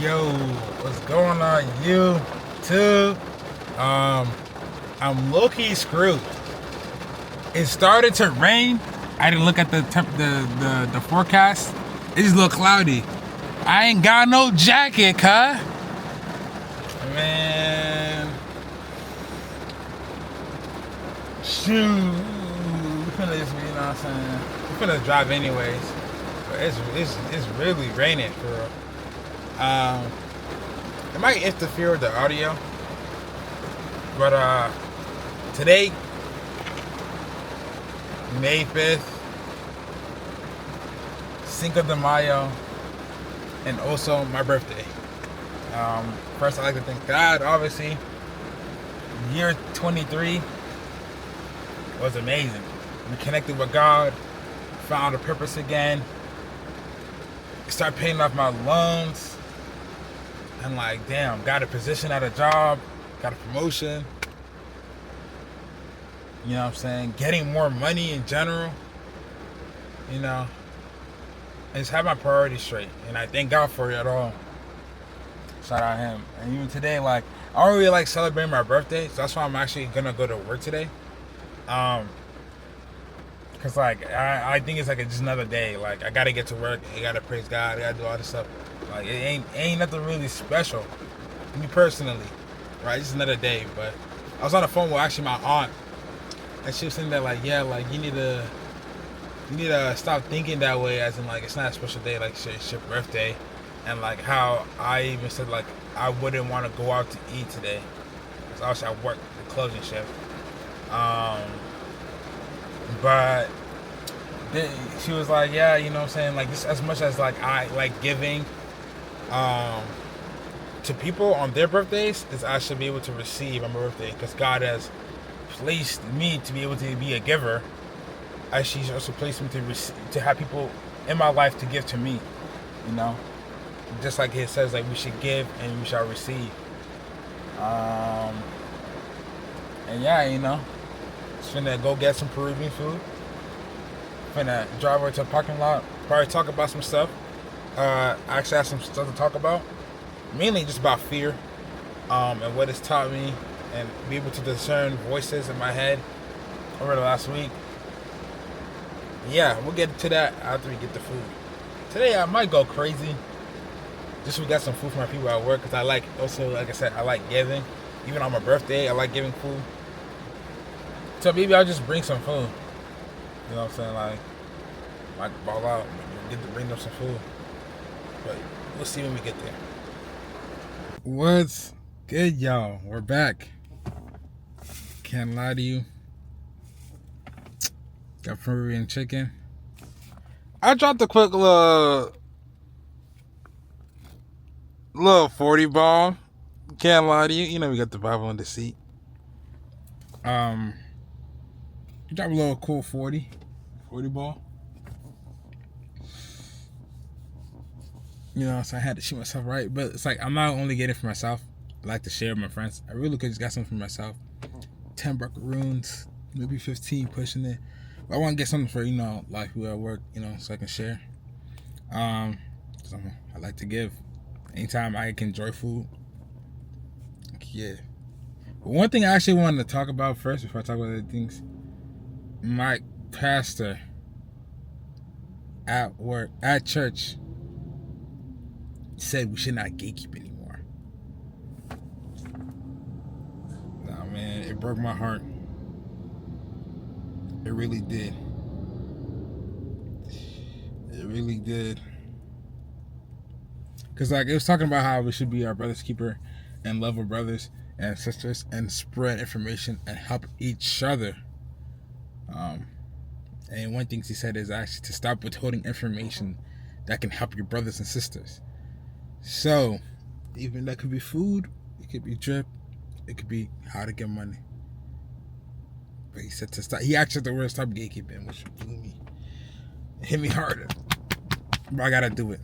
Yo, what's going on, YouTube? I'm low-key screwed. It started to rain. I didn't look at the forecast. It just looked cloudy. I ain't got no jacket, cuh. Man, shoot. We finna just, you know what I'm saying? We finna drive anyways. But it's really raining for real. It might interfere with the audio, but today, May 5th, Cinco de Mayo, and also my birthday. First, I'd like to thank God, obviously. Year 23 was amazing. We connected with God, found a purpose again, started paying off my loans. And like, damn, got a position at a job, got a promotion. You know what I'm saying? Getting more money in general. You know. I just have my priorities straight. And I thank God for it at all. Shout out him. And even today, like, I don't really like celebrating my birthday. So that's why I'm actually gonna go to work today. Cause like I think it's like just another day. Like I gotta get to work, I gotta praise God, I gotta do all this stuff. Like it ain't nothing really special. Me personally. Right? It's just another day. But I was on the phone with actually my aunt, and she was saying that like, yeah, like you need to stop thinking that way, as in like it's not a special day, like it's your birthday. And like how I even said like I wouldn't want to go out to eat today. Because obviously I work the closing shift. But she was like, yeah, you know what I'm saying? Like, just as much as, like, I like giving to people on their birthdays, is I should be able to receive on my birthday. Because God has placed me to be able to be a giver. She's also placed me to have people in my life to give to me, you know? Just like it says, like, we should give and we shall receive. And yeah, you know. Just finna go get some Peruvian food. Finna drive over to the parking lot. Probably talk about some stuff. Actually have some stuff to talk about. Mainly just about fear. And what it's taught me. And be able to discern voices in my head over the last week. Yeah, we'll get to that after we get the food. Today I might go crazy. Just we got some food for my people at work. Because I like, also, like I said, I like giving. Even on my birthday, I like giving food. So maybe I'll just bring some food. You know what I'm saying? Like, I might ball out, get to bring them some food. But we'll see when we get there. What's good, y'all? We're back. Can't lie to you. Got Peruvian chicken. I dropped a quick little 40 ball. Can't lie to you. You know we got the Bible on the seat. Drop a little cool 40 ball. You know, so I had to shoot myself right. But it's like, I'm not only getting it for myself. I like to share with my friends. I really could just got something for myself. 10 buckaroons, maybe 15 pushing it. But I want to get something for, you know, like who I work, you know, so I can share. So I like to give. Anytime I can enjoy food. Yeah. But one thing I actually wanted to talk about first, before I talk about other things. My pastor at work, at church, said we should not gatekeep anymore. Nah, man, it broke my heart. It really did. It really did. Because, like, it was talking about how we should be our brother's keeper and love our brothers and sisters and spread information and help each other. And one thing he said is actually to stop withholding information that can help your brothers and sisters. So, even that could be food, it could be drip, it could be how to get money. But he said to stop. He actually said the word stop gatekeeping, which blew me. It hit me harder. But I gotta do it.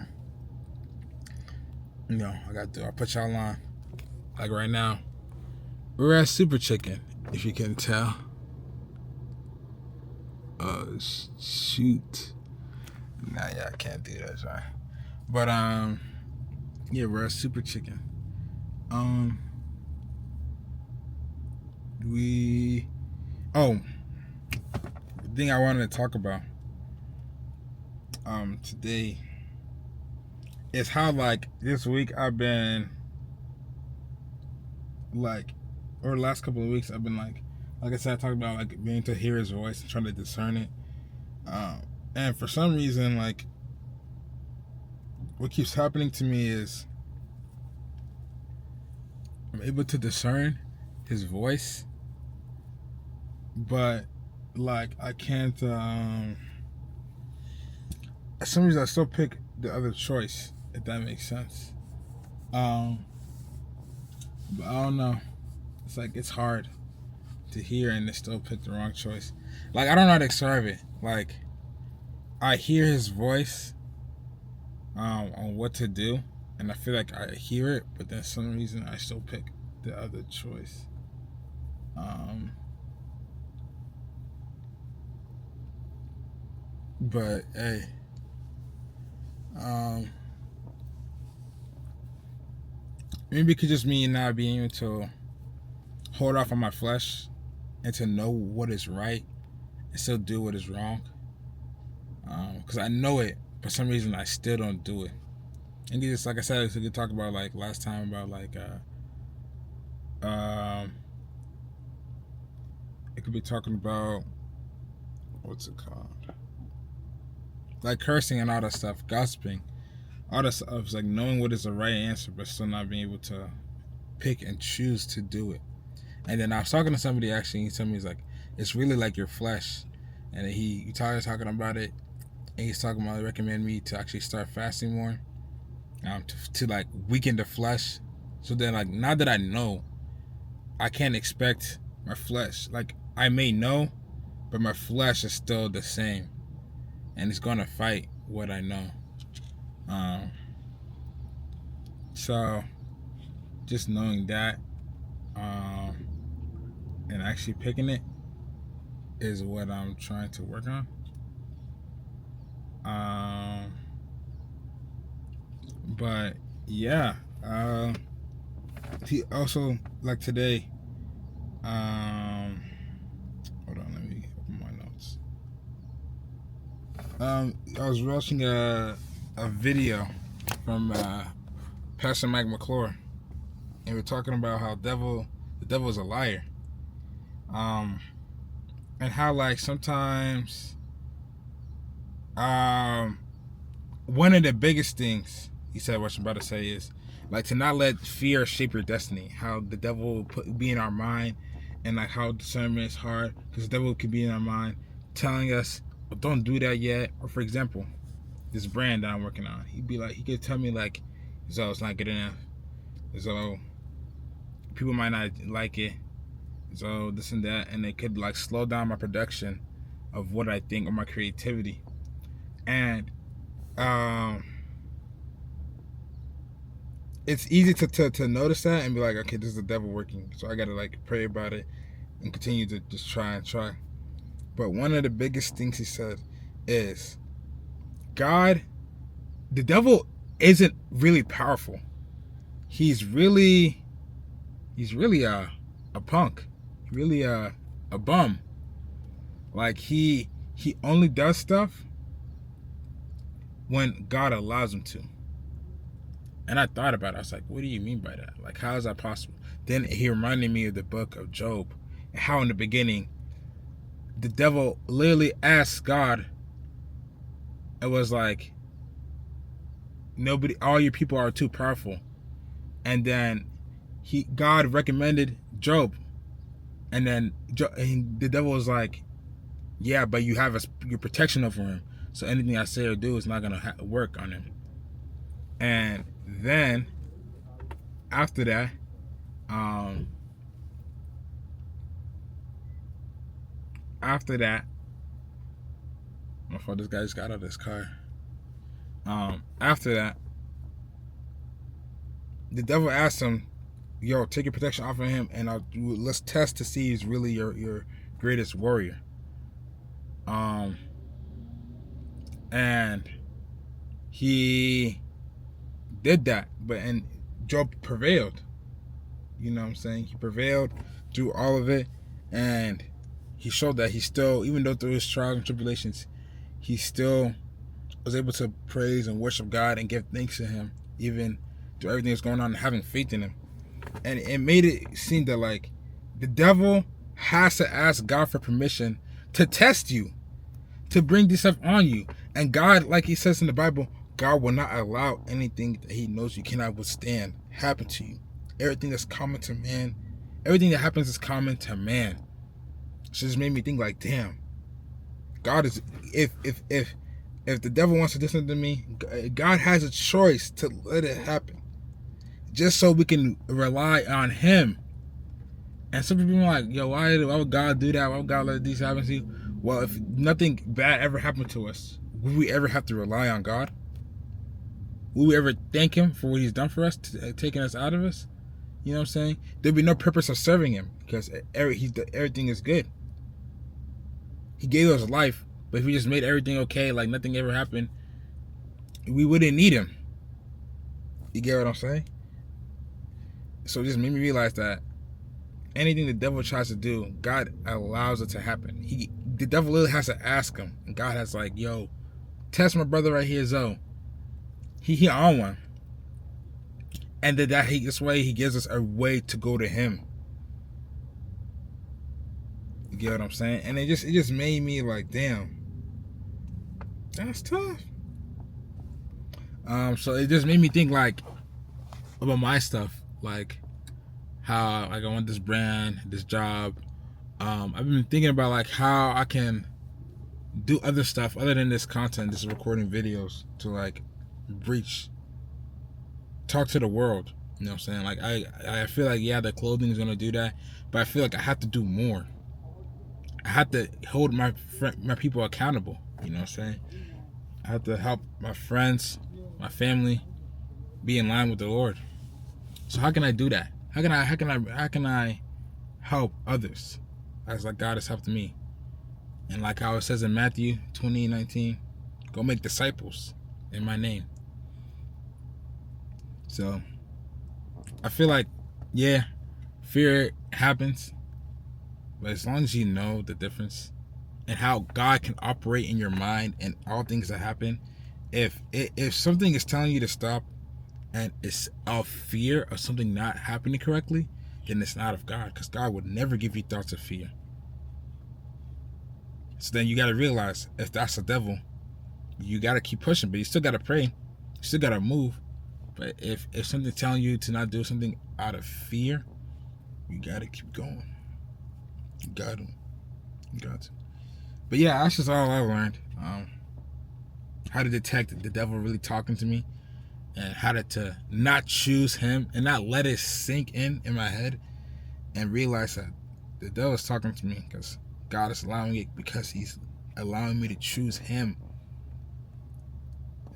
You know, I gotta do it. I'll put y'all on. Like right now, we're at Super Chicken, if you can tell. Shoot. Nah, yeah, I can't do that, sorry. But Yeah, bro, super chicken. Um, we. Oh, the thing I wanted to talk about today is how like this week I've been like, or the last couple of weeks I've been like I said, I talked about like being to hear his voice and trying to discern it. And for some reason, like what keeps happening to me is I'm able to discern his voice, but like I can't. For some reason, I still pick the other choice. If that makes sense. Um, but I don't know. It's like it's hard to hear and to still pick the wrong choice. Like I don't know how to describe it. Like I hear his voice on what to do, and I feel like I hear it, but then for some reason I still pick the other choice. But hey, maybe it could just mean not being able to hold off on my flesh and to know what is right and still do what is wrong. Because I know it, for some reason I still don't do it. And just like I said, we could talk about like last time about like it could be talking about what's it called, like cursing and all that stuff, gossiping, all that stuff. It's like knowing what is the right answer, but still not being able to pick and choose to do it. And then I was talking to somebody actually, and he told me, he's like, it's really like your flesh. And he started talking about it, and he's talking about recommend me to actually start fasting more, to like weaken the flesh. So then like now that I know, I can't expect my flesh. Like I may know, but my flesh is still the same, and it's gonna fight what I know. So just knowing that, and actually picking it is what I'm trying to work on. But yeah, he also like today. Hold on, let me open my notes. I was watching a video from Pastor Mike McClure, and we're talking about how the devil is a liar, and how like sometimes, one of the biggest things he said, what I'm about to say is like to not let fear shape your destiny. How the devil will be in our mind, and like how discernment is hard because the devil could be in our mind telling us, well, don't do that yet. Or for example, this brand that I'm working on, he could tell me like, so it's not good enough, so people might not like it, so this and that, and it could like slow down my production of what I think or my creativity. And it's easy to notice that and be like, okay, this is the devil working, so I gotta like pray about it and continue to just try and try. But one of the biggest things he said is, God, the devil isn't really powerful. He's really a punk, really a bum. Like he only does stuff when God allows him to. And I thought about it. I was like, what do you mean by that? Like, how is that possible? Then he reminded me of the book of Job, and how in the beginning the devil literally asked God, it was like, all your people are too powerful. And then God recommended Job, and then the devil was like, yeah, but you have your protection over him, so anything I say or do is not gonna work on him. And then after that, my fault, this guy just got out of his car. After that, the devil asked him, yo, take your protection off of him, and let's test to see he's really your greatest warrior. And he did that, and Job prevailed. You know what I'm saying? He prevailed through all of it, and he showed that he still, even though through his trials and tribulations, he still was able to praise and worship God and give thanks to him, even through everything that's going on, and having faith in him. And it made it seem that like the devil has to ask God for permission to test you, to bring this stuff on you. And God, like he says in the Bible, God will not allow anything that he knows you cannot withstand happen to you. Everything that's common to man, everything that happens is common to man. So it just made me think like, damn, God is, if the devil wants to do something to me, God has a choice to let it happen, just so we can rely on him. And some people are like, yo, why would God do that? Why would God let these happen to you? Well, if nothing bad ever happened to us, would we ever have to rely on God? Would we ever thank him for what he's done for us, taking us out of us? You know what I'm saying? There'd be no purpose of serving him, because everything is good. He gave us life, but if we just made everything okay, like nothing ever happened, we wouldn't need him. You get what I'm saying? So it just made me realize that anything the devil tries to do, God allows it to happen. The devil literally has to ask him, and God has like, yo, test my brother right here, Zoe. He on one. And this way he gives us a way to go to him. You get what I'm saying? And it just made me like, damn, that's tough. So it just made me think like about my stuff, like how like I want this brand, this job. I've been thinking about like how I can do other stuff other than this content, this recording videos, to like talk to the world. You know what I'm saying? Like I feel like, yeah, the clothing is gonna do that, but I feel like I have to do more. I have to hold my people accountable. You know what I'm saying? I have to help my friends, my family, be in line with the Lord. So how can I do that? How can I help others as like God has helped me? And like how it says in Matthew 20:19, go make disciples in my name. So I feel like, yeah, fear happens, but as long as you know the difference and how God can operate in your mind and all things that happen, if something is telling you to stop and it's out of fear of something not happening correctly, then it's not of God, because God would never give you thoughts of fear. So then you got to realize, if that's the devil, you got to keep pushing, but you still got to pray, you still got to move. But if something's telling you to not do something out of fear, you got to keep going. You got to. But yeah, that's just all I learned. How to detect the devil really talking to me, and how to not choose him and not let it sink in my head, and realize that the devil is talking to me because God is allowing it, because he's allowing me to choose him,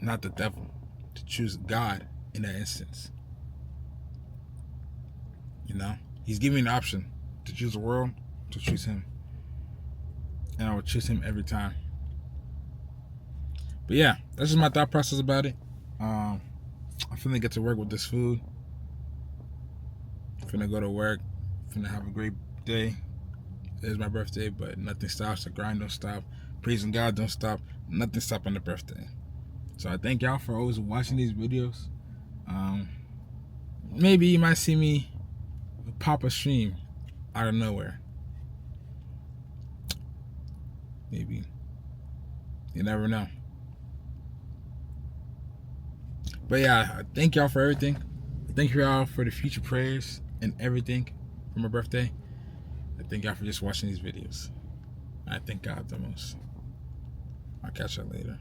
not the devil, to choose God in that instance. You know, he's giving me an option to choose the world, to choose him, and I would choose him every time. But yeah, that's just my thought process about it. I'm finna get to work with this food. Finna go to work. Finna have a great day. It's my birthday, but nothing stops. The grind don't stop. Praising God don't stop. Nothing stops on the birthday. So I thank y'all for always watching these videos. Maybe you might see me pop a stream out of nowhere. Maybe. You never know. But yeah, I thank y'all for everything. Thank y'all for the future prayers and everything for my birthday. I thank y'all for just watching these videos. I thank God the most. I'll catch y'all later.